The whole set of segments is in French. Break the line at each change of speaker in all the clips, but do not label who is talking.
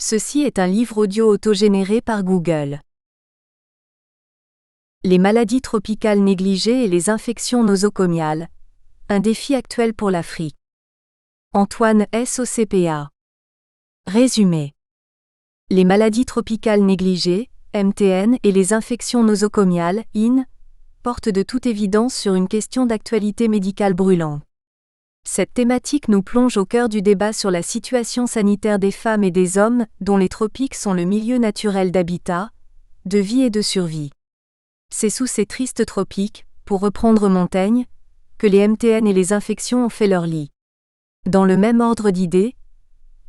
Ceci est un livre audio autogénéré par Google. Les maladies tropicales négligées et les infections nosocomiales. Un défi actuel pour l'Afrique. Antoine SOCPA. Résumé. Les maladies tropicales négligées, MTN, et les infections nosocomiales, IN, portent de toute évidence sur une question d'actualité médicale brûlante. Cette thématique nous plonge au cœur du débat sur la situation sanitaire des femmes et des hommes, dont les tropiques sont le milieu naturel d'habitat, de vie et de survie. C'est sous ces tristes tropiques, pour reprendre Montaigne, que les MTN et les infections ont fait leur lit. Dans le même ordre d'idées,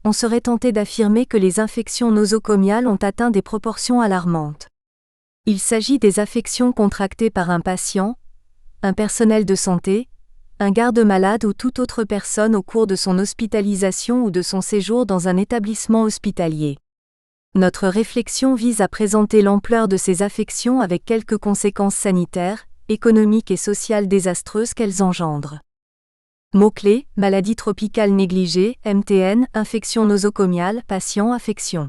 on serait tenté d'affirmer que les infections nosocomiales ont atteint des proportions alarmantes. Il s'agit des affections contractées par un patient, un personnel de santé, un garde-malade ou toute autre personne au cours de son hospitalisation ou de son séjour dans un établissement hospitalier. Notre réflexion vise à présenter l'ampleur de ces affections avec quelques conséquences sanitaires, économiques et sociales désastreuses qu'elles engendrent. Mots-clés: maladie tropicale négligée, MTN, infection nosocomiale, patient, affection.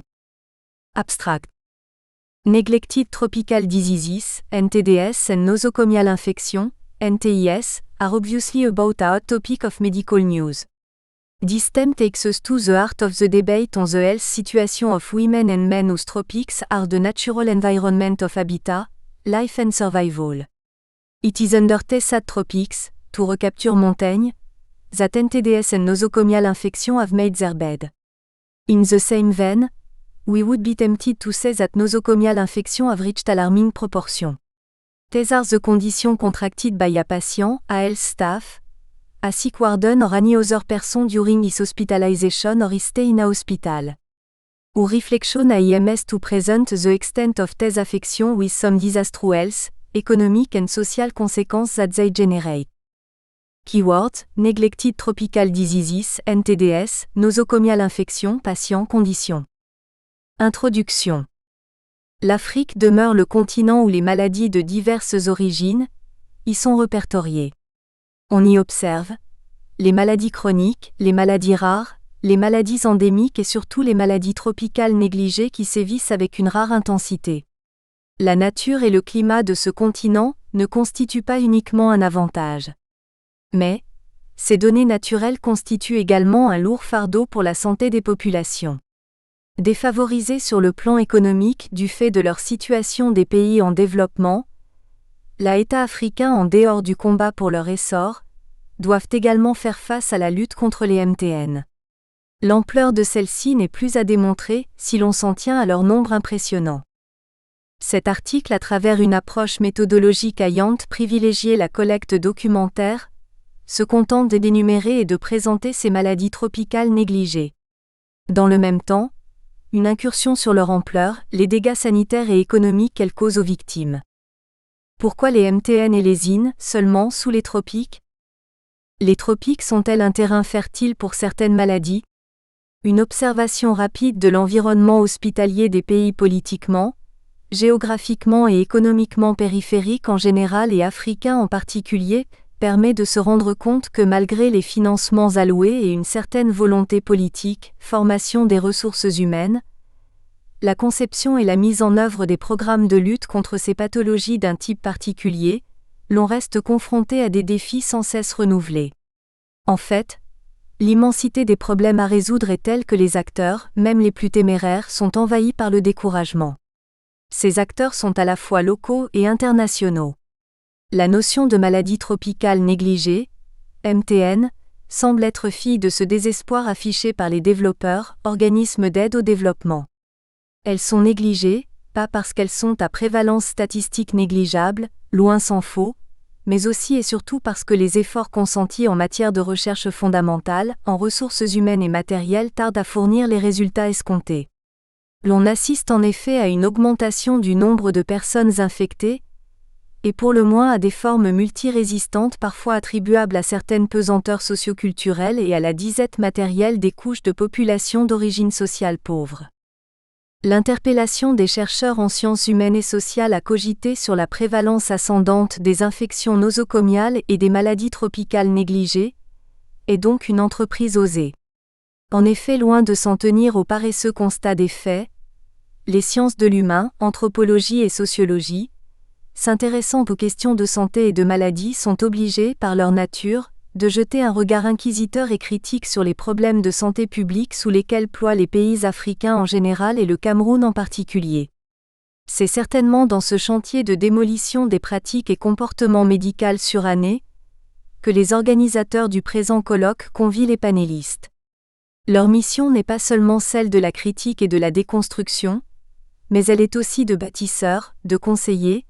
Abstract. Neglected Tropical Diseases, NTDs and Nosocomial Infection, NTIS, are obviously about a hot topic of medical news. This theme takes us to the heart of the debate on the health situation of women and men whose tropics are the natural environment of habitat, life and survival. It is under TESAD tropics, to recapture Montaigne, that NTDs and nosocomial infection have made their bed. In the same vein, we would be tempted to say that nosocomial infection have reached alarming proportions. These are the conditions contracted by a patient, a health staff, a sick warden or any other person during his hospitalization or his stay in a hospital. Our reflection aims to present the extent of these affections with some disastrous health, economic and social consequences that they generate. Keywords: neglected tropical diseases, NTDs, nosocomial infection, patient, conditions. Introduction. L'Afrique demeure le continent où les maladies de diverses origines y sont répertoriées. On y observe les maladies chroniques, les maladies rares, les maladies endémiques et surtout les maladies tropicales négligées qui sévissent avec une rare intensité. La nature et le climat de ce continent ne constituent pas uniquement un avantage. Mais, ces données naturelles constituent également un lourd fardeau pour la santé des populations. Défavorisés sur le plan économique du fait de leur situation des pays en développement, les États africains en dehors du combat pour leur essor, doivent également faire face à la lutte contre les MTN. L'ampleur de celle-ci n'est plus à démontrer si l'on s'en tient à leur nombre impressionnant. Cet article, à travers une approche méthodologique ayant privilégié la collecte documentaire, se contente d'énumérer et de présenter ces maladies tropicales négligées. Dans le même temps, une incursion sur leur ampleur, les dégâts sanitaires et économiques qu'elles causent aux victimes. Pourquoi les MTN et les IN seulement sous les tropiques? Les tropiques sont-elles un terrain fertile pour certaines maladies? Une observation rapide de l'environnement hospitalier des pays politiquement, géographiquement et économiquement périphériques en général et africains en particulier, permet de se rendre compte que malgré les financements alloués et une certaine volonté politique, formation des ressources humaines, la conception et la mise en œuvre des programmes de lutte contre ces pathologies d'un type particulier, l'on reste confronté à des défis sans cesse renouvelés. En fait, l'immensité des problèmes à résoudre est telle que les acteurs, même les plus téméraires, sont envahis par le découragement. Ces acteurs sont à la fois locaux et internationaux. La notion de maladie tropicale négligée, MTN, semble être fille de ce désespoir affiché par les développeurs, organismes d'aide au développement. Elles sont négligées, pas parce qu'elles sont à prévalence statistique négligeable, loin s'en faut, mais aussi et surtout parce que les efforts consentis en matière de recherche fondamentale, en ressources humaines et matérielles tardent à fournir les résultats escomptés. L'on assiste en effet à une augmentation du nombre de personnes infectées, et pour le moins à des formes multirésistantes parfois attribuables à certaines pesanteurs socioculturelles et à la disette matérielle des couches de population d'origine sociale pauvre. L'interpellation des chercheurs en sciences humaines et sociales a cogité sur la prévalence ascendante des infections nosocomiales et des maladies tropicales négligées, est donc une entreprise osée. En effet, loin de s'en tenir au paresseux constat des faits, les sciences de l'humain, anthropologie et sociologie, s'intéressant aux questions de santé et de maladie sont obligées, par leur nature, de jeter un regard inquisiteur et critique sur les problèmes de santé publique sous lesquels ploient les pays africains en général et le Cameroun en particulier. C'est certainement dans ce chantier de démolition des pratiques et comportements médicaux surannés que les organisateurs du présent colloque convient les panélistes. Leur mission n'est pas seulement celle de la critique et de la déconstruction, mais elle est aussi de bâtisseurs, de conseillers,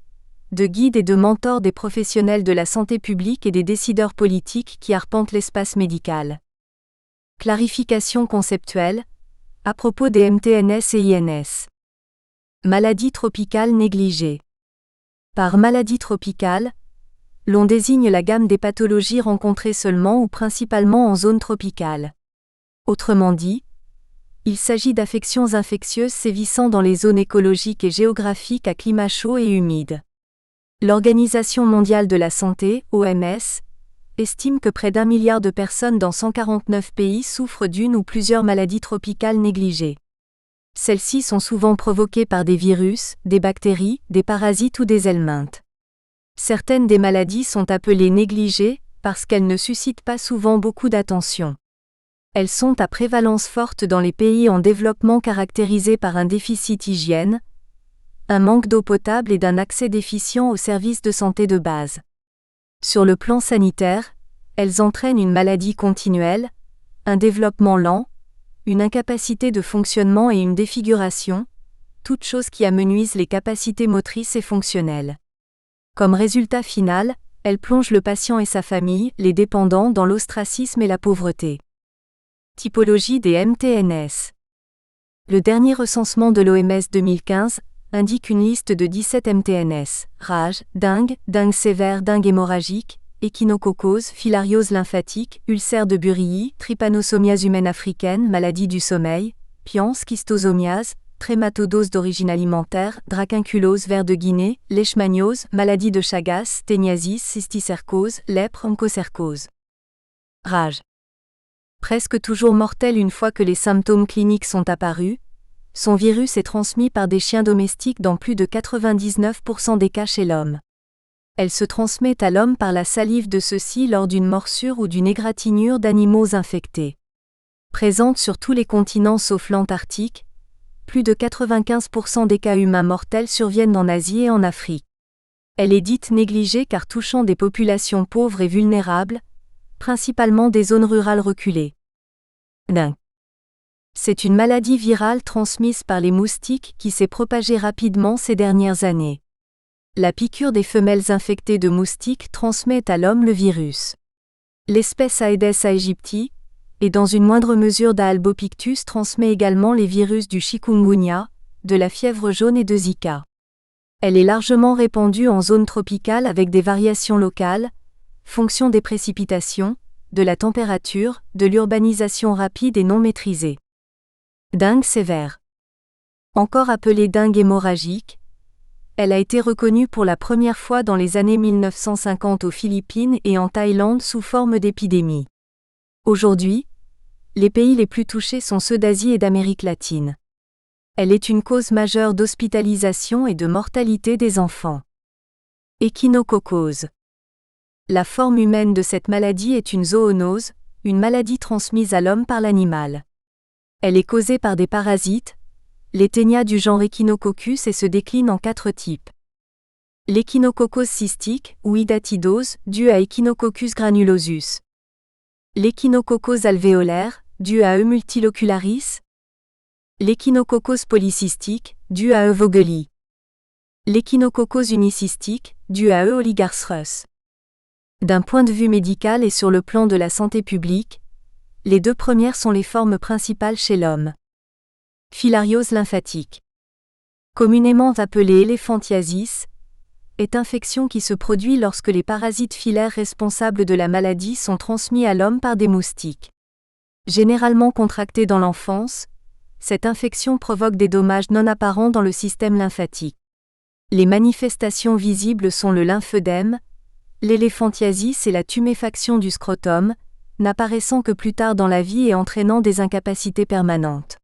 de guides et de mentors des professionnels de la santé publique et des décideurs politiques qui arpentent l'espace médical. Clarification conceptuelle, à propos des MTNS et INS. Maladie tropicale négligée. Par maladie tropicale, l'on désigne la gamme des pathologies rencontrées seulement ou principalement en zone tropicale. Autrement dit, il s'agit d'affections infectieuses sévissant dans les zones écologiques et géographiques à climat chaud et humide. L'Organisation mondiale de la santé, OMS, estime que près d'1 milliard de personnes dans 149 pays souffrent d'une ou plusieurs maladies tropicales négligées. Celles-ci sont souvent provoquées par des virus, des bactéries, des parasites ou des helminthes. Certaines des maladies sont appelées négligées parce qu'elles ne suscitent pas souvent beaucoup d'attention. Elles sont à prévalence forte dans les pays en développement caractérisés par un déficit hygiène, un manque d'eau potable et d'un accès déficient aux services de santé de base. Sur le plan sanitaire, elles entraînent une maladie continuelle, un développement lent, une incapacité de fonctionnement et une défiguration, toutes choses qui amenuisent les capacités motrices et fonctionnelles. Comme résultat final, elles plongent le patient et sa famille, les dépendants, dans l'ostracisme et la pauvreté. Typologie des MTNS. Le dernier recensement de l'OMS 2015 indique une liste de 17 MTNS, rage, dengue sévère, dengue hémorragique, échinococose, filariose lymphatique, ulcère de Burilly, trypanosomiase humaine africaine, maladie du sommeil, pians, schistosomiase, trématodose d'origine alimentaire, dracunculose ver de Guinée, leishmaniose, maladie de Chagas, téniasis, cysticercose, lèpre, onchocercose. Rage. Presque toujours mortelle une fois que les symptômes cliniques sont apparus, son virus est transmis par des chiens domestiques dans plus de 99% des cas chez l'homme. Elle se transmet à l'homme par la salive de ceux-ci lors d'une morsure ou d'une égratignure d'animaux infectés. Présente sur tous les continents sauf l'Antarctique, plus de 95% des cas humains mortels surviennent en Asie et en Afrique. Elle est dite négligée car touchant des populations pauvres et vulnérables, principalement des zones rurales reculées. Dengue. C'est une maladie virale transmise par les moustiques qui s'est propagée rapidement ces dernières années. La piqûre des femelles infectées de moustiques transmet à l'homme le virus. L'espèce Aedes aegypti, et dans une moindre mesure d'Ahalbopictus transmet également les virus du chikungunya, de la fièvre jaune et de Zika. Elle est largement répandue en zone tropicale avec des variations locales, fonction des précipitations, de la température, de l'urbanisation rapide et non maîtrisée. Dengue sévère. Encore appelée dengue hémorragique, elle a été reconnue pour la première fois dans les années 1950 aux Philippines et en Thaïlande sous forme d'épidémie. Aujourd'hui, les pays les plus touchés sont ceux d'Asie et d'Amérique latine. Elle est une cause majeure d'hospitalisation et de mortalité des enfants. Échinococose. La forme humaine de cette maladie est une zoonose, une maladie transmise à l'homme par l'animal. Elle est causée par des parasites, les ténias du genre Echinococcus et se décline en 4 types. L'échinococose cystique, ou hydatidose, due à Echinococcus granulosus. L'échinococose alvéolaire, due à E. multilocularis. L'échinococose polycystique, due à E. vogeli. L'échinococose unicystique, due à E. oligarthrus. D'un point de vue médical et sur le plan de la santé publique, les 2 premières sont les formes principales chez l'homme. Filariose lymphatique. Communément appelée éléphantiasis, est infection qui se produit lorsque les parasites filaires responsables de la maladie sont transmis à l'homme par des moustiques. Généralement contractée dans l'enfance, cette infection provoque des dommages non apparents dans le système lymphatique. Les manifestations visibles sont le lymphœdème, l'éléphantiasis et la tuméfaction du scrotum, n'apparaissant que plus tard dans la vie et entraînant des incapacités permanentes.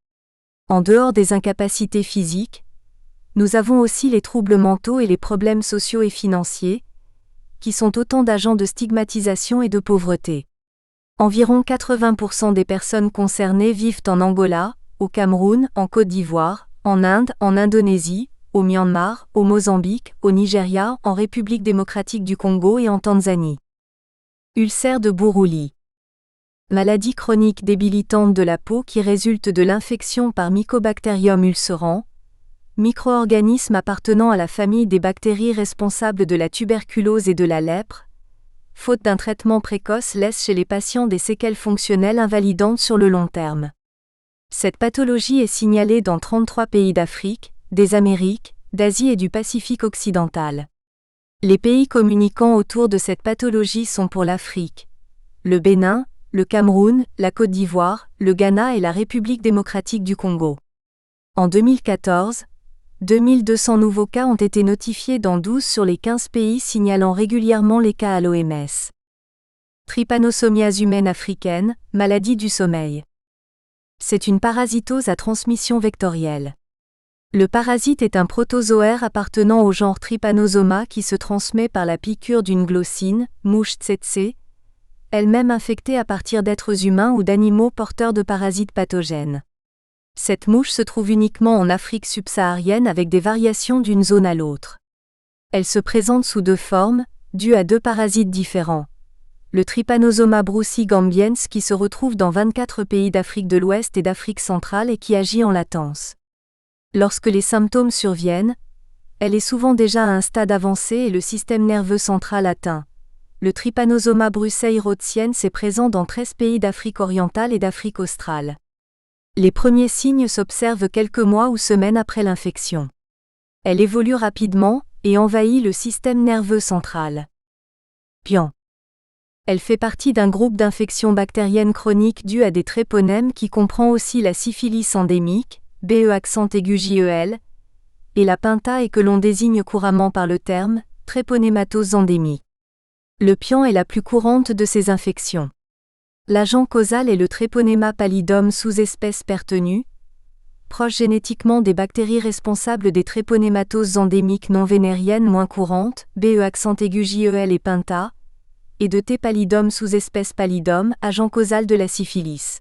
En dehors des incapacités physiques, nous avons aussi les troubles mentaux et les problèmes sociaux et financiers, qui sont autant d'agents de stigmatisation et de pauvreté. Environ 80% des personnes concernées vivent en Angola, au Cameroun, en Côte d'Ivoire, en Inde, en Indonésie, au Myanmar, au Mozambique, au Nigeria, en République démocratique du Congo et en Tanzanie. Ulcère de Buruli. Maladie chronique débilitante de la peau qui résulte de l'infection par Mycobacterium ulcerans, micro-organisme appartenant à la famille des bactéries responsables de la tuberculose et de la lèpre, faute d'un traitement précoce laisse chez les patients des séquelles fonctionnelles invalidantes sur le long terme. Cette pathologie est signalée dans 33 pays d'Afrique, des Amériques, d'Asie et du Pacifique occidental. Les pays communiquant autour de cette pathologie sont pour l'Afrique, le Bénin, le Cameroun, la Côte d'Ivoire, le Ghana et la République démocratique du Congo. En 2014, 2200 nouveaux cas ont été notifiés dans 12 sur les 15 pays signalant régulièrement les cas à l'OMS. Trypanosomiase humaine africaine, maladie du sommeil. C'est une parasitose à transmission vectorielle. Le parasite est un protozoaire appartenant au genre Trypanosoma qui se transmet par la piqûre d'une glossine, mouche tsetse, elle-même infectée à partir d'êtres humains ou d'animaux porteurs de parasites pathogènes. Cette mouche se trouve uniquement en Afrique subsaharienne avec des variations d'une zone à l'autre. Elle se présente sous deux formes, dues à deux parasites différents. Le Trypanosoma brucei-gambiens qui se retrouve dans 24 pays d'Afrique de l'Ouest et d'Afrique centrale et qui agit en latence. Lorsque les symptômes surviennent, elle est souvent déjà à un stade avancé et le système nerveux central atteint. Le Trypanosoma brucei-rhodesiens est présent dans 13 pays d'Afrique orientale et d'Afrique australe. Les premiers signes s'observent quelques mois ou semaines après l'infection. Elle évolue rapidement et envahit le système nerveux central. Pian. Elle fait partie d'un groupe d'infections bactériennes chroniques dues à des tréponèmes qui comprend aussi la syphilis endémique, BE-JEL, et la pinta et que l'on désigne couramment par le terme tréponématose endémique. Le pian est la plus courante de ces infections. L'agent causal est le Treponema pallidum sous-espèce pertenue, proche génétiquement des bactéries responsables des tréponématoses endémiques non vénériennes moins courantes, BE-JEL et pinta, et de T. pallidum sous-espèce pallidum, agent causal de la syphilis.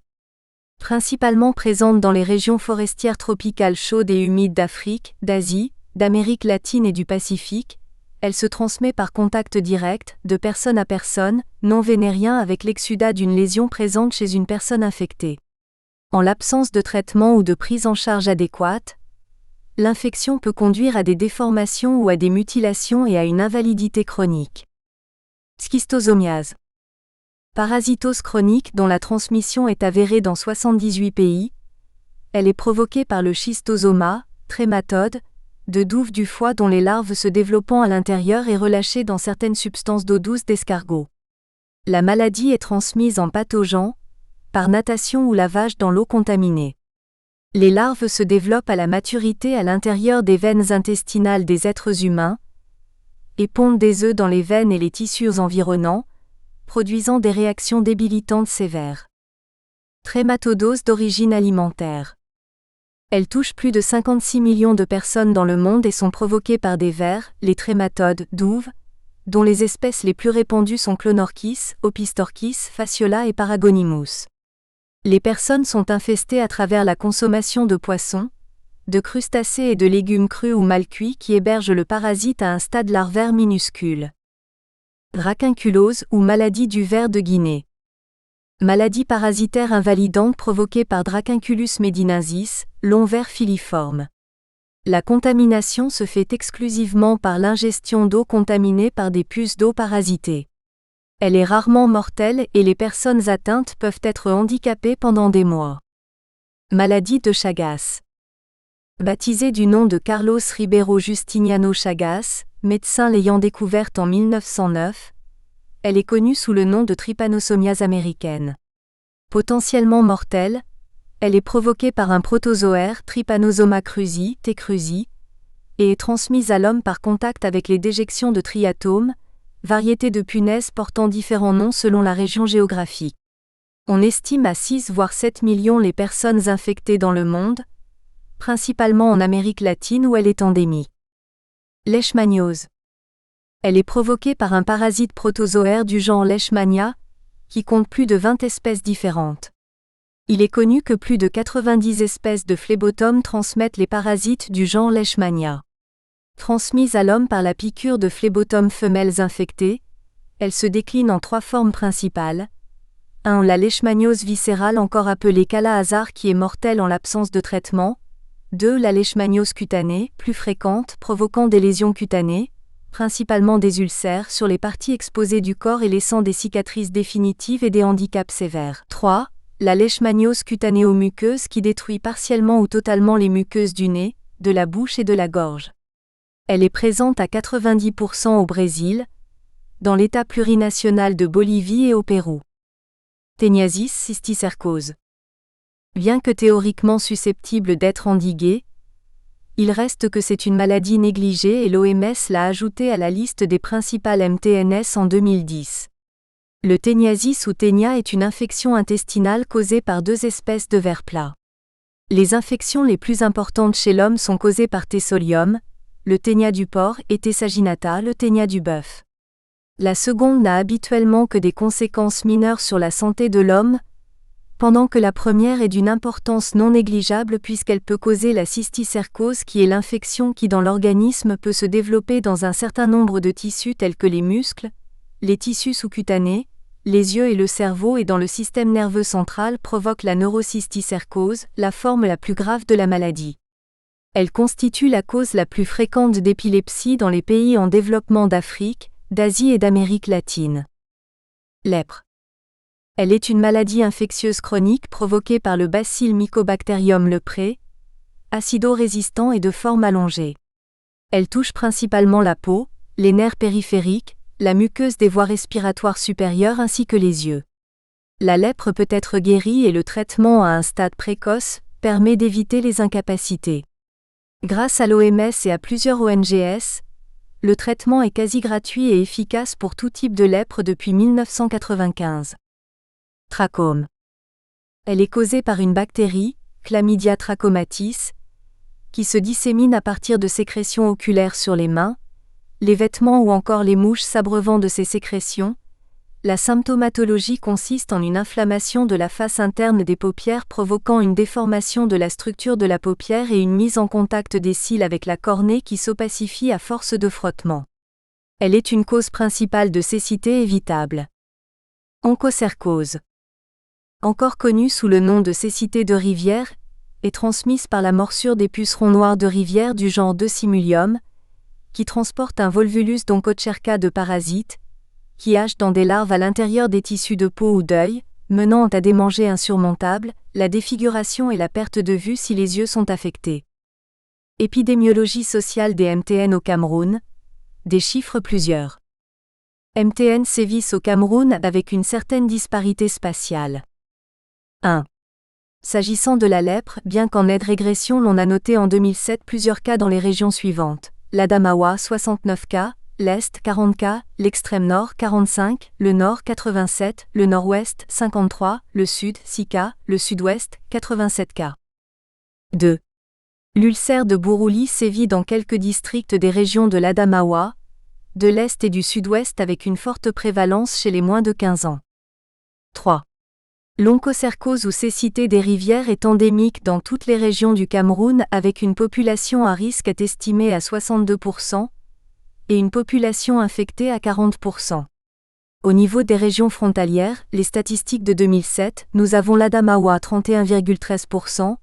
Principalement présente dans les régions forestières tropicales chaudes et humides d'Afrique, d'Asie, d'Amérique latine et du Pacifique, elle se transmet par contact direct, de personne à personne, non vénérien avec l'exsudat d'une lésion présente chez une personne infectée. En l'absence de traitement ou de prise en charge adéquate, l'infection peut conduire à des déformations ou à des mutilations et à une invalidité chronique. Schistosomiase. Parasitose chronique dont la transmission est avérée dans 78 pays. Elle est provoquée par le schistosoma, trématode, de douve du foie dont les larves se développant à l'intérieur et relâchées dans certaines substances d'eau douce d'escargot. La maladie est transmise en pathogen, par natation ou lavage dans l'eau contaminée. Les larves se développent à la maturité à l'intérieur des veines intestinales des êtres humains et pondent des œufs dans les veines et les tissus environnants, produisant des réactions débilitantes sévères. Trématodose d'origine alimentaire. Elles touchent plus de 56 millions de personnes dans le monde et sont provoquées par des vers, les trématodes, douves, dont les espèces les plus répandues sont Clonorchis, Opistorchis, Fasciola et Paragonimus. Les personnes sont infestées à travers la consommation de poissons, de crustacés et de légumes crus ou mal cuits qui hébergent le parasite à un stade larvaire minuscule. Dracunculose ou maladie du ver de Guinée. Maladie parasitaire invalidante provoquée par Dracunculus medinensis, long ver filiforme. La contamination se fait exclusivement par l'ingestion d'eau contaminée par des puces d'eau parasitées. Elle est rarement mortelle et les personnes atteintes peuvent être handicapées pendant des mois. Maladie de Chagas. Baptisée du nom de Carlos Ribeiro Justiniano Chagas, médecin l'ayant découverte en 1909, elle est connue sous le nom de Trypanosomiase américaine. Potentiellement mortelle, elle est provoquée par un protozoaire Trypanosoma cruzi, T. cruzi, et est transmise à l'homme par contact avec les déjections de triatomes, variétés de punaises portant différents noms selon la région géographique. On estime à 6 voire 7 millions les personnes infectées dans le monde, principalement en Amérique latine où elle est endémique. Leishmaniose. Elle est provoquée par un parasite protozoaire du genre Leishmania, qui compte plus de 20 espèces différentes. Il est connu que plus de 90 espèces de phlébotomes transmettent les parasites du genre Leishmania. Transmise à l'homme par la piqûre de phlébotomes femelles infectées, elle se décline en 3 formes principales. 1. La leishmaniose viscérale, encore appelée Kala-Azar, qui est mortelle en l'absence de traitement. 2. La leishmaniose cutanée, plus fréquente, provoquant des lésions cutanées, principalement des ulcères sur les parties exposées du corps et laissant des cicatrices définitives et des handicaps sévères. 3. La leishmaniose cutanéo-muqueuse, qui détruit partiellement ou totalement les muqueuses du nez, de la bouche et de la gorge. Elle est présente à 90% au Brésil, dans l'État plurinational de Bolivie et au Pérou. Téniasis cysticercose. Bien que théoriquement susceptible d'être endiguée, il reste que c'est une maladie négligée et l'OMS l'a ajoutée à la liste des principales MTNS en 2010. Le téniasis ou ténia est une infection intestinale causée par 2 espèces de vers plats. Les infections les plus importantes chez l'homme sont causées par Thesaulium, le ténia du porc, et Tessaginata, le ténia du bœuf. La seconde n'a habituellement que des conséquences mineures sur la santé de l'homme, pendant que la première est d'une importance non négligeable puisqu'elle peut causer la cysticercose, qui est l'infection qui dans l'organisme peut se développer dans un certain nombre de tissus tels que les muscles, les tissus sous-cutanés, les yeux et le cerveau, et dans le système nerveux central provoque la neurocysticercose, la forme la plus grave de la maladie. Elle constitue la cause la plus fréquente d'épilepsie dans les pays en développement d'Afrique, d'Asie et d'Amérique latine. Lèpre. Elle est une maladie infectieuse chronique provoquée par le Bacille Mycobacterium leprae, acido-résistant et de forme allongée. Elle touche principalement la peau, les nerfs périphériques, la muqueuse des voies respiratoires supérieures ainsi que les yeux. La lèpre peut être guérie et le traitement à un stade précoce permet d'éviter les incapacités. Grâce à l'OMS et à plusieurs ONGs, le traitement est quasi gratuit et efficace pour tout type de lèpre depuis 1995. Trachome. Elle est causée par une bactérie, Chlamydia trachomatis, qui se dissémine à partir de sécrétions oculaires sur les mains, les vêtements ou encore les mouches s'abreuvant de ces sécrétions. La symptomatologie consiste en une inflammation de la face interne des paupières provoquant une déformation de la structure de la paupière et une mise en contact des cils avec la cornée qui s'opacifie à force de frottement. Elle est une cause principale de cécité évitable. Onchocercose. Encore connue sous le nom de cécité de rivière, est transmise par la morsure des pucerons noirs de rivière du genre Decimulium, qui transportent un volvulus d'onchocerca de parasites, qui hachent dans des larves à l'intérieur des tissus de peau ou d'œil, menant à des mangées insurmontables, la défiguration et la perte de vue si les yeux sont affectés. Épidémiologie sociale des MTN au Cameroun. Des chiffres plusieurs. MTN sévissent au Cameroun avec une certaine disparité spatiale. 1. S'agissant de la lèpre, bien qu'en nette régression, l'on a noté en 2007 plusieurs cas dans les régions suivantes. L'Adamawa 69 cas, l'Est 40 cas, l'extrême nord 45, le nord 87, le nord-ouest 53, le sud 6 cas, le sud-ouest 87 cas. 2. L'ulcère de Buruli sévit dans quelques districts des régions de l'Adamawa, de l'Est et du Sud-Ouest avec une forte prévalence chez les moins de 15 ans. 3. L'onchocercose ou cécité des rivières est endémique dans toutes les régions du Cameroun avec une population à risque estimée à 62% et une population infectée à 40%. Au niveau des régions frontalières, les statistiques de 2007, nous avons l'Adamawa 31,13%,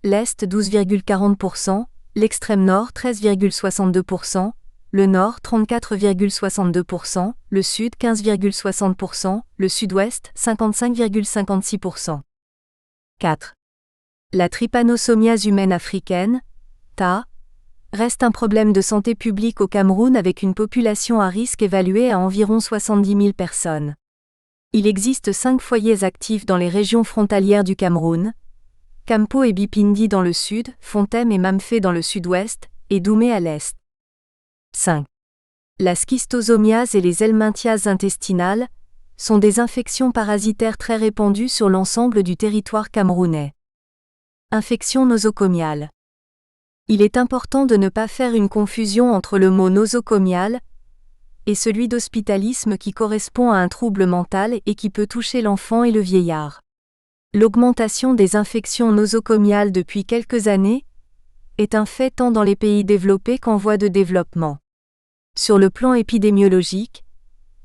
l'Est 12,40%, l'extrême nord 13,62%, le nord 34,62%, le sud 15,60%, le sud-ouest 55,56%. 4. La trypanosomiase humaine africaine, TA, reste un problème de santé publique au Cameroun avec une population à risque évaluée à environ 70 000 personnes. Il existe 5 foyers actifs dans les régions frontalières du Cameroun, Kampo et Bipindi dans le sud, Fontem et Mamfé dans le sud-ouest, et Doumé à l'est. 5. La schistosomiase et les helminthiases intestinales, sont des infections parasitaires très répandues sur l'ensemble du territoire camerounais. Infection nosocomiale. Il est important de ne pas faire une confusion entre le mot nosocomial et celui d'hospitalisme qui correspond à un trouble mental et qui peut toucher l'enfant et le vieillard. L'augmentation des infections nosocomiales depuis quelques années est un fait tant dans les pays développés qu'en voie de développement. Sur le plan épidémiologique,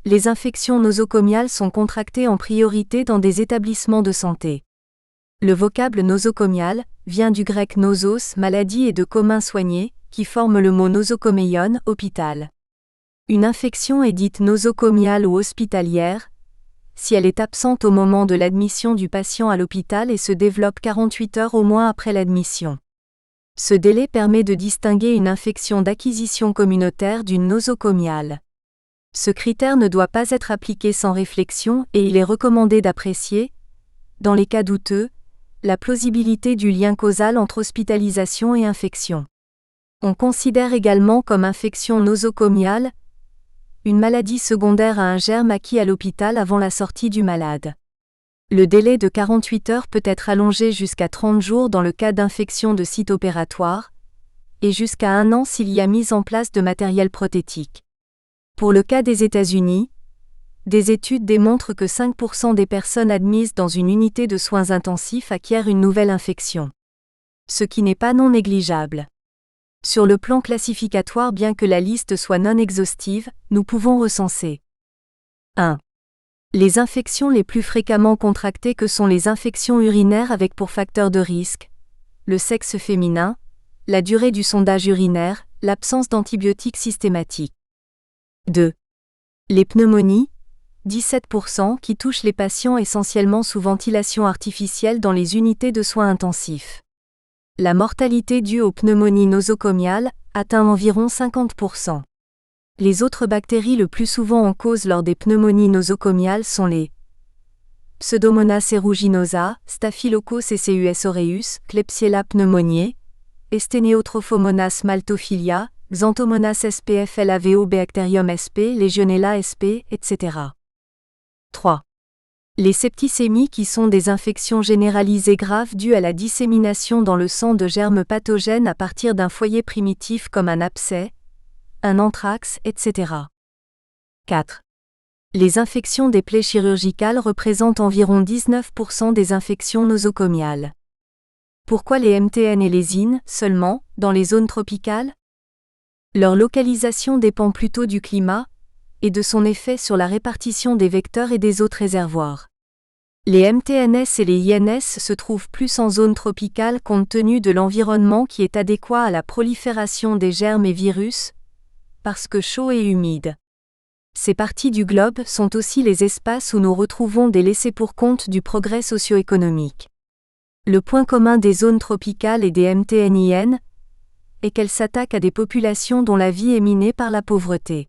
les infections nosocomiales sont contractées en priorité dans des établissements de santé. Le vocable nosocomial vient du grec nosos, maladie, et de commun, soigné, qui forme le mot nosocomeion, hôpital. Une infection est dite nosocomiale ou hospitalière si elle est absente au moment de l'admission du patient à l'hôpital et se développe 48 heures au moins après l'admission. Ce délai permet de distinguer une infection d'acquisition communautaire d'une nosocomiale. Ce critère ne doit pas être appliqué sans réflexion et il est recommandé d'apprécier, dans les cas douteux, la plausibilité du lien causal entre hospitalisation et infection. On considère également comme infection nosocomiale une maladie secondaire à un germe acquis à l'hôpital avant la sortie du malade. Le délai de 48 heures peut être allongé jusqu'à 30 jours dans le cas d'infection de site opératoire, et jusqu'à 1 an s'il y a mise en place de matériel prothétique. Pour le cas des États-Unis, des études démontrent que 5% des personnes admises dans une unité de soins intensifs acquièrent une nouvelle infection. Ce qui n'est pas non négligeable. Sur le plan classificatoire, bien que la liste soit non exhaustive, nous pouvons recenser 1. Les infections les plus fréquemment contractées que sont les infections urinaires avec pour facteur de risque le sexe féminin, la durée du sondage urinaire, l'absence d'antibiotiques systématiques. 2. Les pneumonies, 17% qui touchent les patients essentiellement sous ventilation artificielle dans les unités de soins intensifs. La mortalité due aux pneumonies nosocomiales atteint environ 50%. Les autres bactéries le plus souvent en cause lors des pneumonies nosocomiales sont les Pseudomonas aeruginosa, Staphylococcus aureus aureus, Klebsiella pneumoniae, Esteneotrophomonas maltophilia, Xanthomonas sp flavo Bacterium sp, Legionella sp, etc. 3. Les septicémies qui sont des infections généralisées graves dues à la dissémination dans le sang de germes pathogènes à partir d'un foyer primitif comme un abcès, un anthrax, etc. 4. Les infections des plaies chirurgicales représentent environ 19% des infections nosocomiales. Pourquoi les MTN et les IN seulement, dans les zones tropicales ? Leur localisation dépend plutôt du climat et de son effet sur la répartition des vecteurs et des autres réservoirs. Les MTNS et les INS se trouvent plus en zone tropicale compte tenu de l'environnement qui est adéquat à la prolifération des germes et virus, parce que chaud et humide. Ces parties du globe sont aussi les espaces où nous retrouvons des laissés-pour-compte du progrès socio-économique. Le point commun des zones tropicales et des MTN-IN est qu'elles s'attaquent à des populations dont la vie est minée par la pauvreté.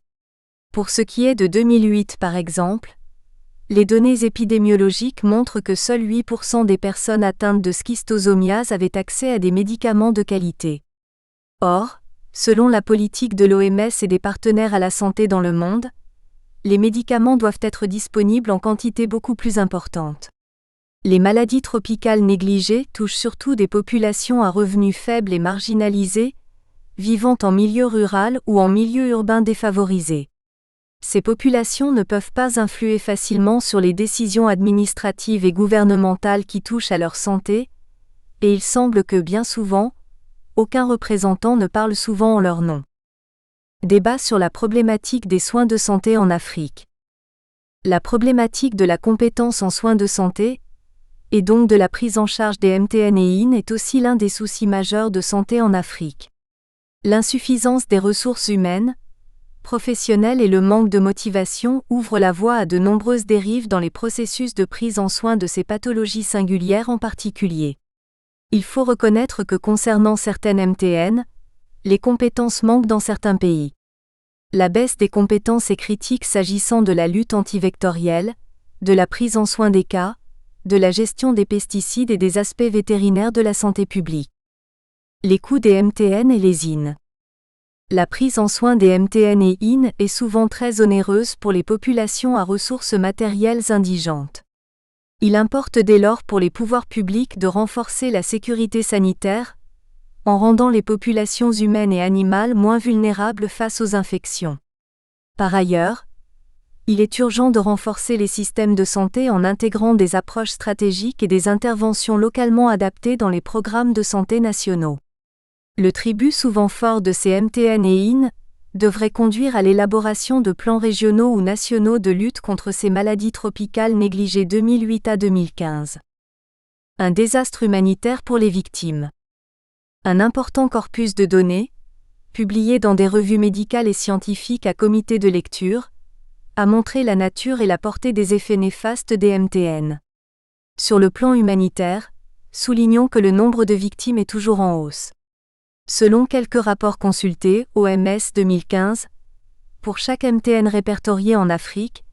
Pour ce qui est de 2008 par exemple, les données épidémiologiques montrent que seuls 8% des personnes atteintes de schistosomiase avaient accès à des médicaments de qualité. Or, selon la politique de l'OMS et des partenaires à la santé dans le monde, les médicaments doivent être disponibles en quantité beaucoup plus importante. Les maladies tropicales négligées touchent surtout des populations à revenus faibles et marginalisées, vivant en milieu rural ou en milieu urbain défavorisé. Ces populations ne peuvent pas influer facilement sur les décisions administratives et gouvernementales qui touchent à leur santé, et il semble que bien souvent, aucun représentant ne parle souvent en leur nom. Débat sur la problématique des soins de santé en Afrique. La problématique de la compétence en soins de santé, et donc de la prise en charge des MTN et IN, est aussi l'un des soucis majeurs de santé en Afrique. L'insuffisance des ressources humaines, professionnelles et le manque de motivation ouvrent la voie à de nombreuses dérives dans les processus de prise en soin de ces pathologies singulières en particulier. Il faut reconnaître que concernant certaines MTN, les compétences manquent dans certains pays. La baisse des compétences est critique s'agissant de la lutte antivectorielle, de la prise en soin des cas, de la gestion des pesticides et des aspects vétérinaires de la santé publique. Les coûts des MTN et les IN. La prise en soin des MTN et IN est souvent très onéreuse pour les populations à ressources matérielles indigentes. Il importe dès lors pour les pouvoirs publics de renforcer la sécurité sanitaire, en rendant les populations humaines et animales moins vulnérables face aux infections. Par ailleurs, il est urgent de renforcer les systèmes de santé en intégrant des approches stratégiques et des interventions localement adaptées dans les programmes de santé nationaux. Le tribut souvent fort de ces MTN et IN devrait conduire à l'élaboration de plans régionaux ou nationaux de lutte contre ces maladies tropicales négligées 2008 à 2015. Un désastre humanitaire pour les victimes. Un important corpus de données, publié dans des revues médicales et scientifiques à comité de lecture, a montré la nature et la portée des effets néfastes des MTN. Sur le plan humanitaire, soulignons que le nombre de victimes est toujours en hausse. Selon quelques rapports consultés, OMS 2015, pour chaque MTN répertorié en Afrique,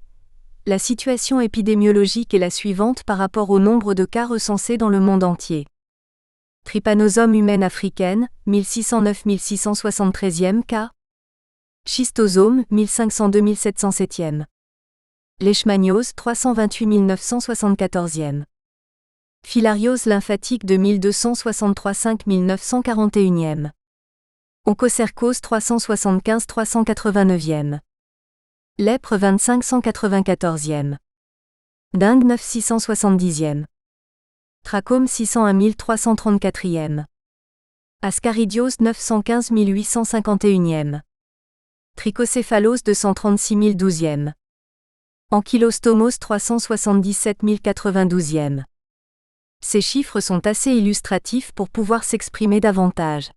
la situation épidémiologique est la suivante par rapport au nombre de cas recensés dans le monde entier. Trypanosome humaine africaine, 1609-1673e cas. Schistosome, 1502-1707e. Leishmaniose, 328-974e. Filariose lymphatique de 1263-5941e. Onchocercose 375-389e. Lèpre 25-194e. Dengue 9-670e. Trachome 601-1334e. Ascaridiose 915-851e. Trichocéphalose 236-012e. Ankylostomose 377-092e. Ces chiffres sont assez illustratifs pour pouvoir s'exprimer davantage.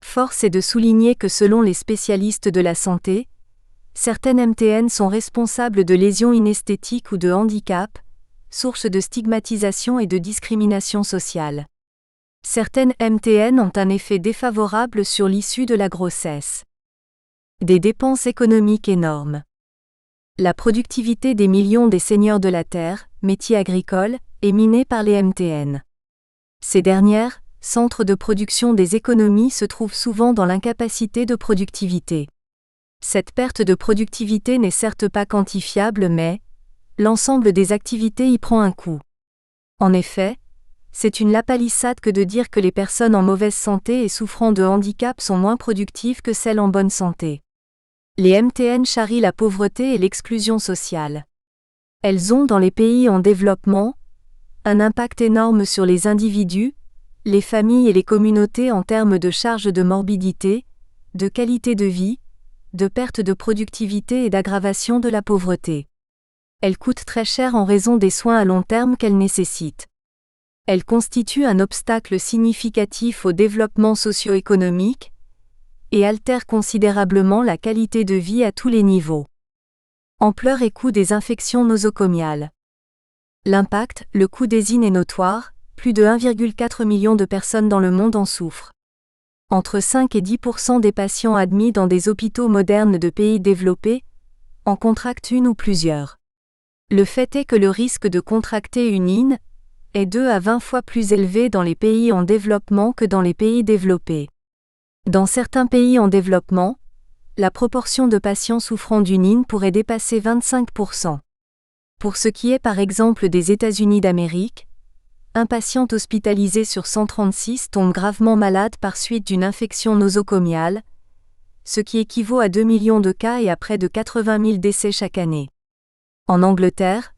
Force est de souligner que selon les spécialistes de la santé, certaines MTN sont responsables de lésions inesthétiques ou de handicap, source de stigmatisation et de discrimination sociale. Certaines MTN ont un effet défavorable sur l'issue de la grossesse. Des dépenses économiques énormes. La productivité des millions des seigneurs de la terre, métiers agricoles, est minée par les MTN. Ces dernières, centres de production des économies, se trouvent souvent dans l'incapacité de productivité. Cette perte de productivité n'est certes pas quantifiable mais, l'ensemble des activités y prend un coup. En effet, c'est une lapalissade que de dire que les personnes en mauvaise santé et souffrant de handicap sont moins productives que celles en bonne santé. Les MTN charrient la pauvreté et l'exclusion sociale. Elles ont dans les pays en développement un impact énorme sur les individus, les familles et les communautés en termes de charges de morbidité, de qualité de vie, de perte de productivité et d'aggravation de la pauvreté. Elles coûtent très cher en raison des soins à long terme qu'elles nécessitent. Elles constituent un obstacle significatif au développement socio-économique et altèrent considérablement la qualité de vie à tous les niveaux. Ampleur et coût des infections nosocomiales. L'impact, le coût des IN est notoire, plus de 1,4 million de personnes dans le monde en souffrent. Entre 5 et 10% des patients admis dans des hôpitaux modernes de pays développés en contractent une ou plusieurs. Le fait est que le risque de contracter une IN est 2 à 20 fois plus élevé dans les pays en développement que dans les pays développés. Dans certains pays en développement, la proportion de patients souffrant d'une IN pourrait dépasser 25%. Pour ce qui est par exemple des États-Unis d'Amérique, un patient hospitalisé sur 136 tombe gravement malade par suite d'une infection nosocomiale, ce qui équivaut à 2 millions de cas et à près de 80 000 décès chaque année. En Angleterre,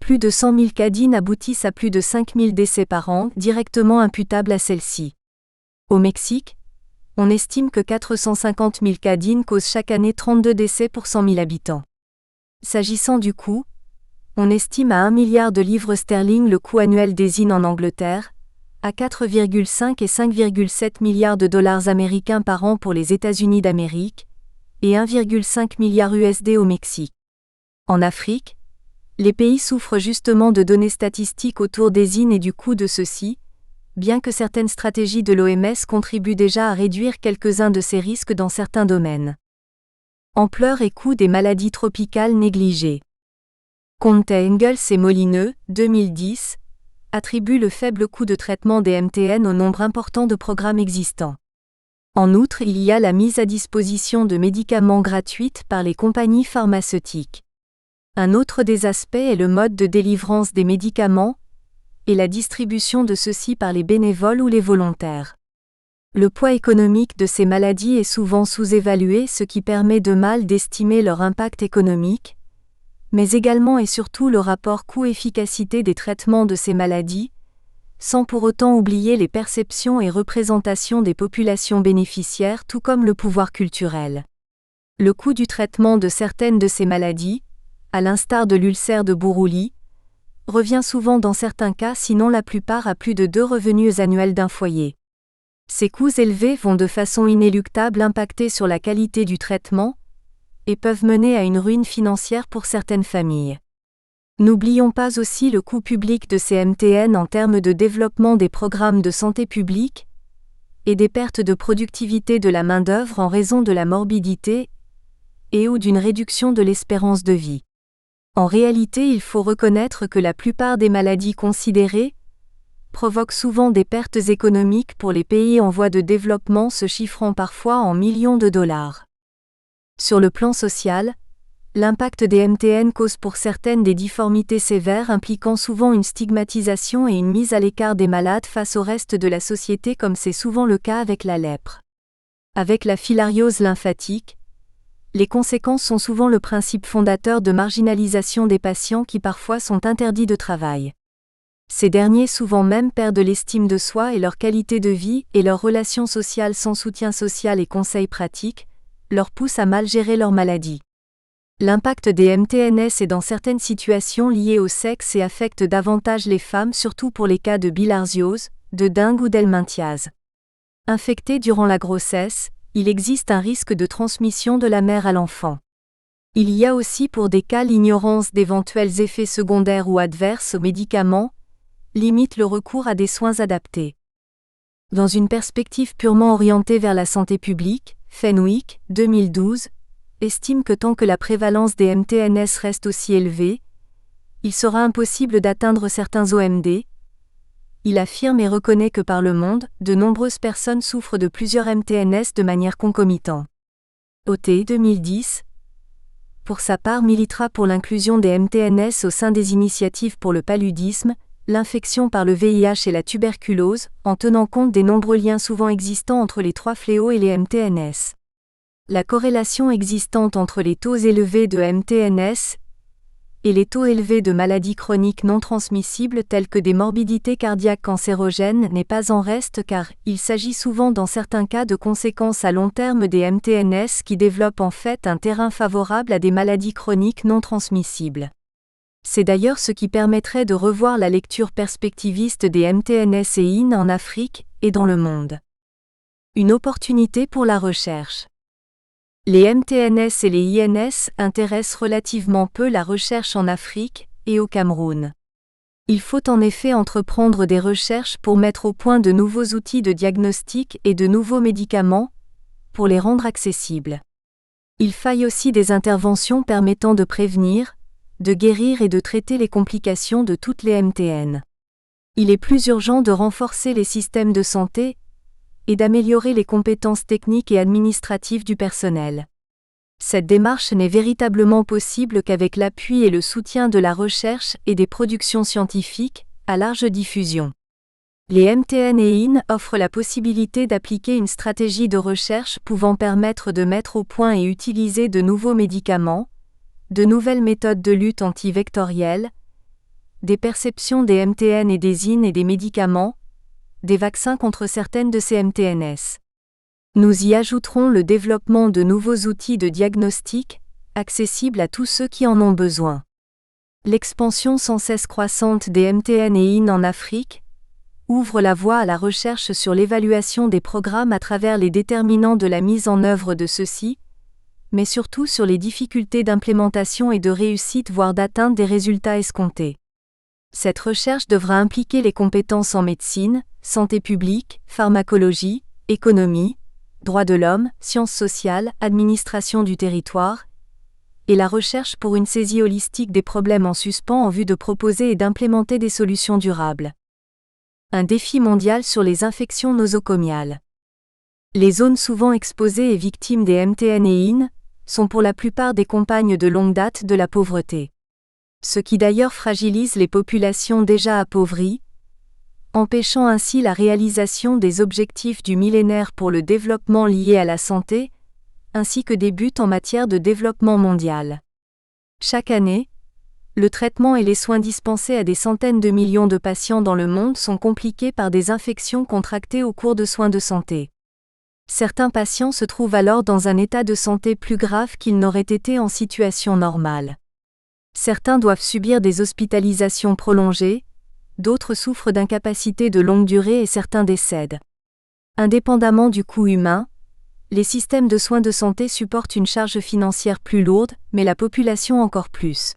plus de 100 000 cas d'IN aboutissent à plus de 5 000 décès par an, directement imputables à celle-ci. Au Mexique, on estime que 450 000 cas d'IN causent chaque année 32 décès pour 100 000 habitants. S'agissant du coût, on estime à 1 milliard de livres sterling le coût annuel des IN en Angleterre, à 4,5 et 5,7 milliards de dollars américains par an pour les États-Unis d'Amérique, et 1,5 milliard USD au Mexique. En Afrique, les pays souffrent justement de données statistiques autour des IN et du coût de ceux-ci, bien que certaines stratégies de l'OMS contribuent déjà à réduire quelques-uns de ces risques dans certains domaines. Ampleur et coût des maladies tropicales négligées. Conte Engels et Molineux, 2010, attribuent le faible coût de traitement des MTN au nombre important de programmes existants. En outre, il y a la mise à disposition de médicaments gratuites par les compagnies pharmaceutiques. Un autre des aspects est le mode de délivrance des médicaments et la distribution de ceux-ci par les bénévoles ou les volontaires. Le poids économique de ces maladies est souvent sous-évalué, ce qui permet de mal d'estimer leur impact économique, mais également et surtout le rapport coût-efficacité des traitements de ces maladies, sans pour autant oublier les perceptions et représentations des populations bénéficiaires tout comme le pouvoir culturel. Le coût du traitement de certaines de ces maladies, à l'instar de l'ulcère de Buruli, revient souvent dans certains cas sinon la plupart à plus de 2 revenus annuels d'un foyer. Ces coûts élevés vont de façon inéluctable impacter sur la qualité du traitement et peuvent mener à une ruine financière pour certaines familles. N'oublions pas aussi le coût public de ces MTN en termes de développement des programmes de santé publique et des pertes de productivité de la main-d'œuvre en raison de la morbidité et ou d'une réduction de l'espérance de vie. En réalité, il faut reconnaître que la plupart des maladies considérées provoquent souvent des pertes économiques pour les pays en voie de développement se chiffrant parfois en millions de dollars. Sur le plan social, l'impact des MTN cause pour certaines des difformités sévères impliquant souvent une stigmatisation et une mise à l'écart des malades face au reste de la société comme c'est souvent le cas avec la lèpre. Avec la filariose lymphatique, les conséquences sont souvent le principe fondateur de marginalisation des patients qui parfois sont interdits de travail. Ces derniers souvent même perdent l'estime de soi et leur qualité de vie et leurs relations sociales sans soutien social et conseils pratiques, leur poussent à mal gérer leur maladie. L'impact des MTNS est dans certaines situations lié au sexe et affecte davantage les femmes surtout pour les cas de bilharziose, de dengue ou d'helminthiase. Infectées durant la grossesse, il existe un risque de transmission de la mère à l'enfant. Il y a aussi pour des cas l'ignorance d'éventuels effets secondaires ou adverses aux médicaments, limite le recours à des soins adaptés. Dans une perspective purement orientée vers la santé publique, Fenwick, 2012, estime que tant que la prévalence des MTNS reste aussi élevée, il sera impossible d'atteindre certains OMD. Il affirme et reconnaît que par le monde, de nombreuses personnes souffrent de plusieurs MTNS de manière concomitante. OT 2010. Pour sa part, militera pour l'inclusion des MTNS au sein des initiatives pour le paludisme, l'infection par le VIH et la tuberculose, en tenant compte des nombreux liens souvent existants entre les 3 fléaux et les MTNS. La corrélation existante entre les taux élevés de MTNS et les taux élevés de maladies chroniques non transmissibles telles que des morbidités cardiaques cancérogènes n'est pas en reste car il s'agit souvent dans certains cas de conséquences à long terme des MTNS qui développent en fait un terrain favorable à des maladies chroniques non transmissibles. C'est d'ailleurs ce qui permettrait de revoir la lecture perspectiviste des MTNS et IN en Afrique et dans le monde. Une opportunité pour la recherche. Les MTNS et les INS intéressent relativement peu la recherche en Afrique et au Cameroun. Il faut en effet entreprendre des recherches pour mettre au point de nouveaux outils de diagnostic et de nouveaux médicaments, pour les rendre accessibles. Il faille aussi des interventions permettant de prévenir, de guérir et de traiter les complications de toutes les MTN. Il est plus urgent de renforcer les systèmes de santé et d'améliorer les compétences techniques et administratives du personnel. Cette démarche n'est véritablement possible qu'avec l'appui et le soutien de la recherche et des productions scientifiques, à large diffusion. Les MTN et IN offrent la possibilité d'appliquer une stratégie de recherche pouvant permettre de mettre au point et utiliser de nouveaux médicaments, de nouvelles méthodes de lutte antivectorielle, des perceptions des MTN et des IN et des médicaments, des vaccins contre certaines de ces MTNS. Nous y ajouterons le développement de nouveaux outils de diagnostic, accessibles à tous ceux qui en ont besoin. L'expansion sans cesse croissante des MTN et IN en Afrique ouvre la voie à la recherche sur l'évaluation des programmes à travers les déterminants de la mise en œuvre de ceux-ci, mais surtout sur les difficultés d'implémentation et de réussite voire d'atteinte des résultats escomptés. Cette recherche devra impliquer les compétences en médecine, santé publique, pharmacologie, économie, droits de l'homme, sciences sociales, administration du territoire, et la recherche pour une saisie holistique des problèmes en suspens en vue de proposer et d'implémenter des solutions durables. Un défi mondial sur les infections nosocomiales. Les zones souvent exposées et victimes des MTN et IN sont pour la plupart des compagnes de longue date de la pauvreté. Ce qui d'ailleurs fragilise les populations déjà appauvries, empêchant ainsi la réalisation des objectifs du millénaire pour le développement liés à la santé, ainsi que des buts en matière de développement mondial. Chaque année, le traitement et les soins dispensés à des centaines de millions de patients dans le monde sont compliqués par des infections contractées au cours de soins de santé. Certains patients se trouvent alors dans un état de santé plus grave qu'ils n'auraient été en situation normale. Certains doivent subir des hospitalisations prolongées, d'autres souffrent d'incapacités de longue durée et certains décèdent. Indépendamment du coût humain, les systèmes de soins de santé supportent une charge financière plus lourde, mais la population encore plus.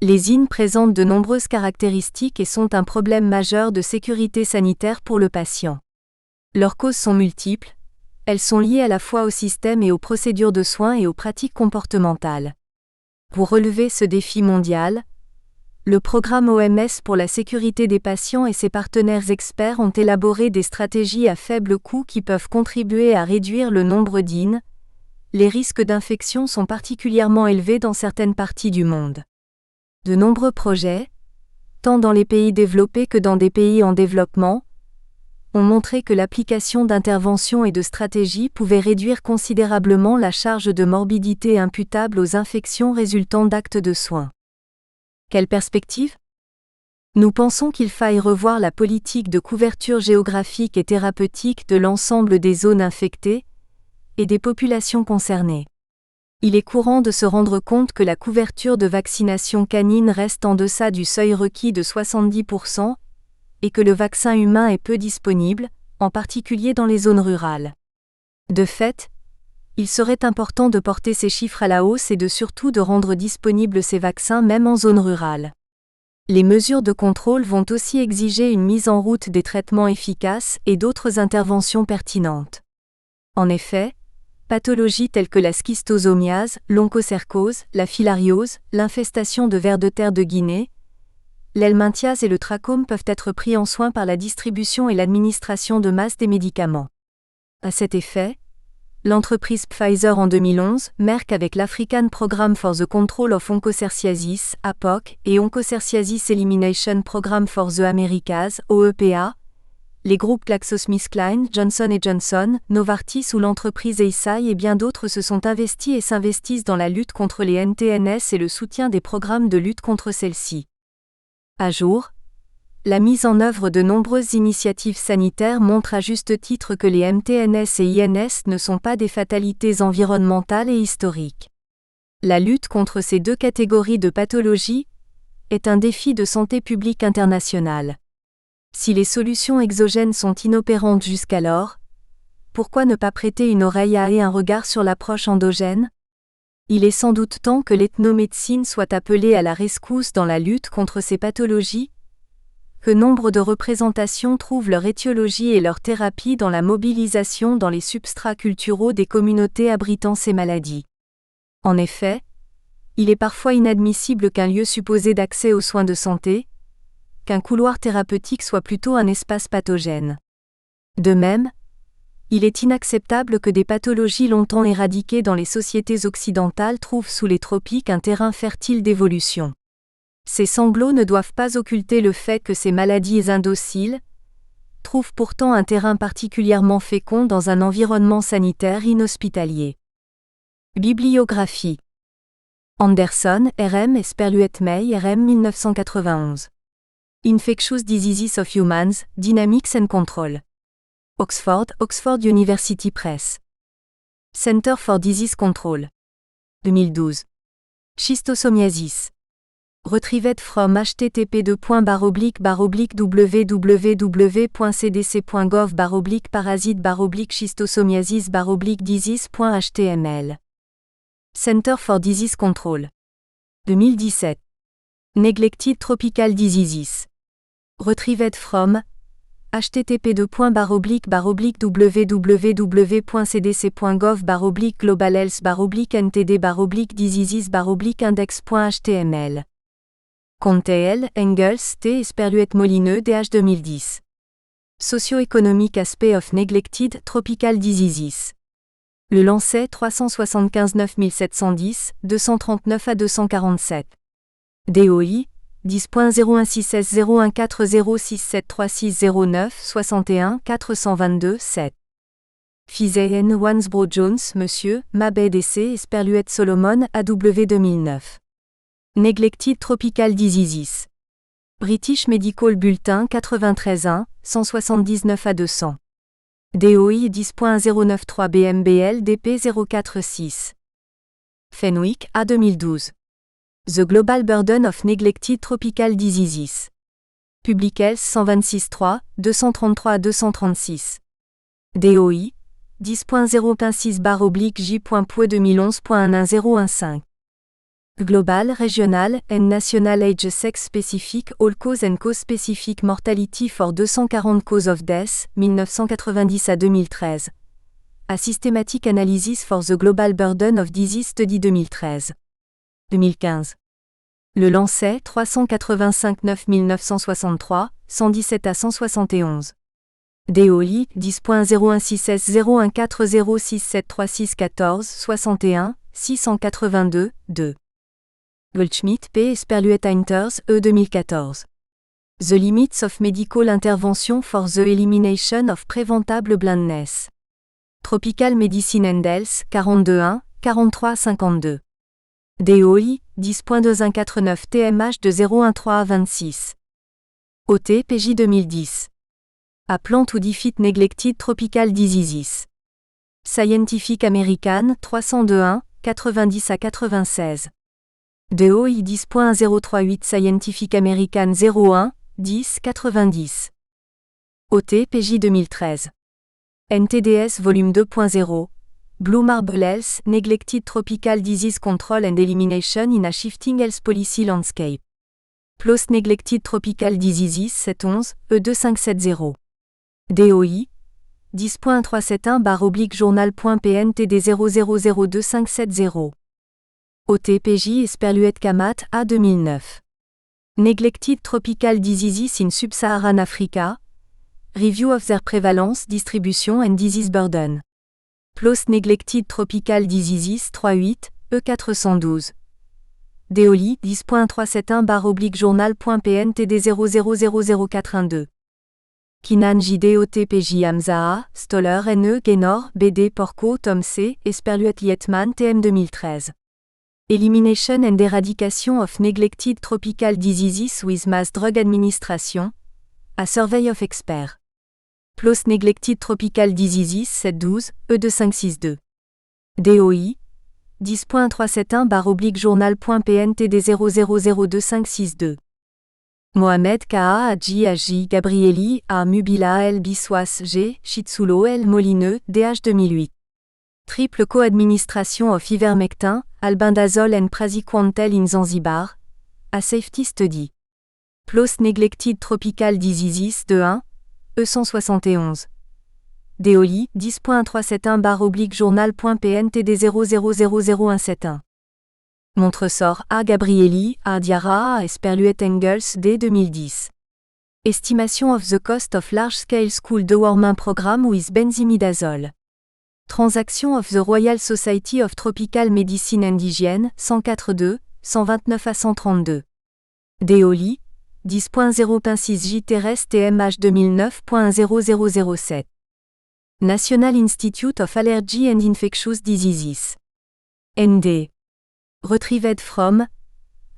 Les IN présentent de nombreuses caractéristiques et sont un problème majeur de sécurité sanitaire pour le patient. Leurs causes sont multiples, elles sont liées à la fois au système et aux procédures de soins et aux pratiques comportementales. Pour relever ce défi mondial, le programme OMS pour la sécurité des patients et ses partenaires experts ont élaboré des stratégies à faible coût qui peuvent contribuer à réduire le nombre d'IN. Les risques d'infection sont particulièrement élevés dans certaines parties du monde. De nombreux projets, tant dans les pays développés que dans des pays en développement, ont montré que l'application d'interventions et de stratégies pouvait réduire considérablement la charge de morbidité imputable aux infections résultant d'actes de soins. Quelle perspective ? Nous pensons qu'il faille revoir la politique de couverture géographique et thérapeutique de l'ensemble des zones infectées et des populations concernées. Il est courant de se rendre compte que la couverture de vaccination canine reste en deçà du seuil requis de 70% et que le vaccin humain est peu disponible, en particulier dans les zones rurales. De fait, il serait important de porter ces chiffres à la hausse et surtout de rendre disponibles ces vaccins même en zone rurale. Les mesures de contrôle vont aussi exiger une mise en route des traitements efficaces et d'autres interventions pertinentes. En effet, pathologies telles que la schistosomiase, l'onchocercose, la filariose, l'infestation de vers de terre de Guinée, l'helminthiase et le trachome peuvent être pris en soin par la distribution et l'administration de masse des médicaments. À cet effet, l'entreprise Pfizer en 2011, Merck avec l'African Programme for the Control of Onchocerciasis, APOC, et Onchocerciasis Elimination Programme for the Americas, OEPA, les groupes GlaxoSmithKline, Johnson & Johnson, Novartis ou l'entreprise Eisai et bien d'autres se sont investis et s'investissent dans la lutte contre les NTNS et le soutien des programmes de lutte contre celles-ci. À jour, la mise en œuvre de nombreuses initiatives sanitaires montre à juste titre que les MTNS et INS ne sont pas des fatalités environnementales et historiques. La lutte contre ces deux catégories de pathologies est un défi de santé publique internationale. Si les solutions exogènes sont inopérantes jusqu'alors, pourquoi ne pas prêter une oreille et un regard sur l'approche endogène ? Il est sans doute temps que l'ethnomédecine soit appelée à la rescousse dans la lutte contre ces pathologies, que nombre de représentations trouvent leur étiologie et leur thérapie dans la mobilisation dans les substrats culturaux des communautés abritant ces maladies. En effet, il est parfois inadmissible qu'un lieu supposé d'accès aux soins de santé, qu'un couloir thérapeutique soit plutôt un espace pathogène. De même, il est inacceptable que des pathologies longtemps éradiquées dans les sociétés occidentales trouvent sous les tropiques un terrain fertile d'évolution. Ces sanglots ne doivent pas occulter le fait que ces maladies indociles trouvent pourtant un terrain particulièrement fécond dans un environnement sanitaire inhospitalier. Bibliographie. Anderson, R.M. et Sperluet-May, R.M. 1991. Infectious Diseases of Humans, Dynamics and Control. Oxford, Oxford University Press. Center for Disease Control. 2012. Schistosomiasis. Retrieved from http://www.scistosomiasis/disease.html. Center for Disease Control. 2017. Neglected Tropical Diseases. Retrieved from http://www.cdc.gov/globals/ntd/diseases/index.html. Contel, Engels, T. et Sperluet-Molineux, DH 2010. Socio-economic aspect of neglected tropical diseases. Le Lancet 375 9710, 239 à 247. DOI 10.01660140673609 61 422 7. Fizey N. Wansbro Jones, Monsieur, Mabed DC Esperluette Solomon, AW 2009. Neglected Tropical Diseases. British Medical Bulletin 93.1, 179 à 200. DOI 10.093 BMBL DP 046. Fenwick, A 2012. The Global Burden of Neglected Tropical Diseases. Public Health 126.3, 233 à 236. DOI 10.016/J.POE 2011.11015. Global, Regional, and National Age Sex Specific All Cause and Cause Specific Mortality for 240 Cause of Death, 1990 à 2013. A Systematic Analysis for the Global Burden of Disease Study 2013. 2015. Le Lancet 385 9963, 117 à 171. DOI 10.016S0140673614 61 682 2. Goldschmidt P. Esperluette Einters, E. 2014. The Limits of Medical Intervention for the Elimination of Preventable Blindness. Tropical Medicine and Health, 42.1, 43-52. DOI 10.2149 TMH de 013 à 26. OT PJ 2010. A Plant to Defeat Neglected Tropical Diseases. Scientific American 302.1, 90 à 96. DOI 10.038 Scientific American 01, 10, 90. OT PJ 2013. NTDS Volume 2.0. Blue Marble Health, Neglected Tropical Disease Control and Elimination in a Shifting Health Policy Landscape. PLOS Neglected Tropical Diseases 711, E2570. DOI 10.371/journal.pntd 0002570. OTPJ Esperluette Kamat, A 2009. Neglected Tropical Diseases in Sub-Saharan Africa. Review of their prevalence, distribution and disease burden. PLOS Neglected Tropical Diseases 38, E412. DOI 10.371/journal.pntd 0000042. Kinan JD OTPJ Hamza, Stoller NE Gaynor, BD Porco Tom C, Esperluette Lietman TM 2013. Elimination and Eradication of Neglected Tropical Diseases with Mass Drug Administration. A Survey of Experts. PLOS Neglected Tropical Diseases 712, E2562. DOI 10.371/journal.pntd 0002562. Mohamed K.A. Hadji Haji Gabrieli A. Mubila El Biswas G. Chitsulo El Molineux, DH 2008. Triple Co-Administration of Ivermectin, Albendazole and Praziquantel in Zanzibar. A Safety Study. PLOS Neglected Tropical Diseases 2.1, E171. DOI 10.371/journal.pntd 0000171. Montresort A. Gabrieli, A. Diarra A. Esperluette Engels D. 2010. Estimation of the cost of large-scale school deworming program with benzimidazole. Transaction of the Royal Society of Tropical Medicine and Hygiene, 104.2, 129 à 132. DOI 10.016 JTRS TMH 2009.0007. National Institute of Allergy and Infectious Diseases. ND. Retrieved from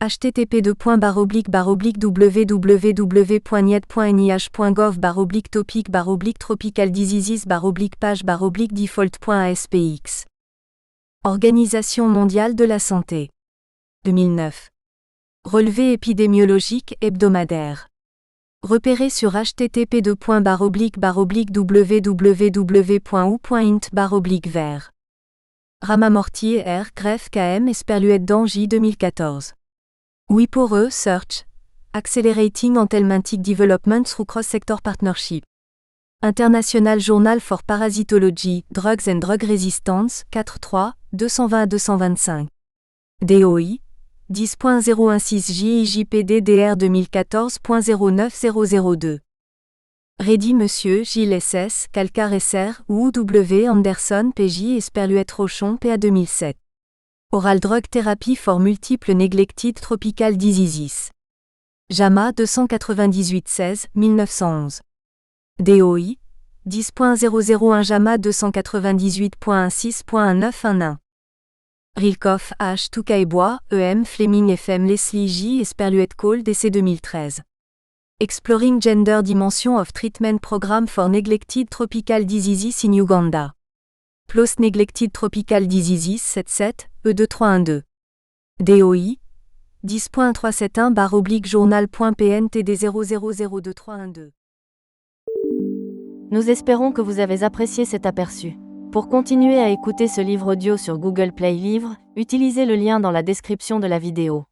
http://www.nied.nih.gov/topic/tropical diseases/page/default.aspx. Organisation mondiale de la santé. 2009. Relevé épidémiologique hebdomadaire. Repéré sur http://www.ou.int/vert. Ramamortier R. Greffe KM Esperluette Dangy 2014. WIPO Search. Accelerating Anthelmintic Development through Cross-Sector Partnership. International Journal for Parasitology, Drugs and Drug Resistance, 4.3, 220 à 225. DOI 10.016 JIJPD DR 2014.09002. Reddy Monsieur Gilles SS, Calcar SR ou W. Anderson PJ Esperluette Rochon PA 2007. Oral Drug Therapy for Multiple Neglected Tropical Diseases. JAMA 298-16, 1911. DOI 10.001 JAMA 298.16.1911. Rilkoff H. Toucaïbois, EM Fleming FM Leslie J. Esperluette Cole DC 2013. Exploring Gender Dimension of Treatment Program for Neglected Tropical Diseases in Uganda. PLOS Neglected Tropical Diseases 77, E2312. DOI 10.371/journal.pntd 00023112.
Nous espérons que vous avez apprécié cet aperçu. Pour continuer à écouter ce livre audio sur Google Play Livres, utilisez le lien dans la description de la vidéo.